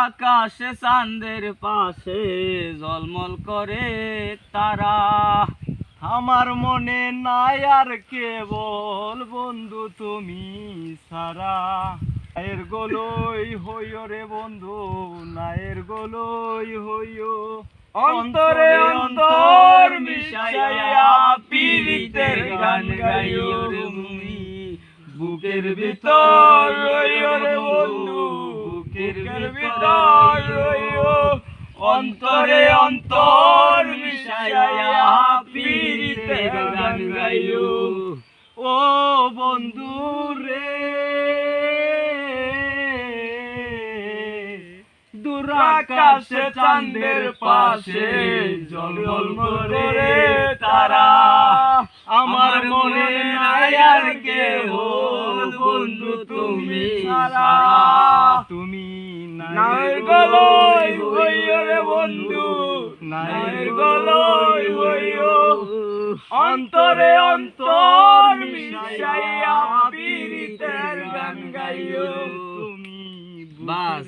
আকাশে চাঁদের পাশে ঝলমল করে তারা। আমার মনে নাই আর কেবল বন্ধু তুমি সারা। নায়ের গোলই হইও রে বন্ধু, নায়ের গোলই হইও। অন্তরে অন্তর মিশাইয়া পীড়িতের গান গাইও রে তুমি। বুকের ভিতর রইও রে বন্ধু, বুকের ভিতর রইও। অন্তরে অন্তর মিশাইয়া পীড়িতের গান গাইও। ও বন্ধু রে, দূর আকাশে চাঁদের পাশে ঝলমল করে তারা। আমার মনে নাই আর কেবল বন্ধু তুমি সারা। তুমি নায়ের গোলই হইও রে বন্ধু, নায়ের গোলই হইও। অন্তরে অন্তর মিশাইয়া পীড়িতের গান গাইও। তুমি বাস।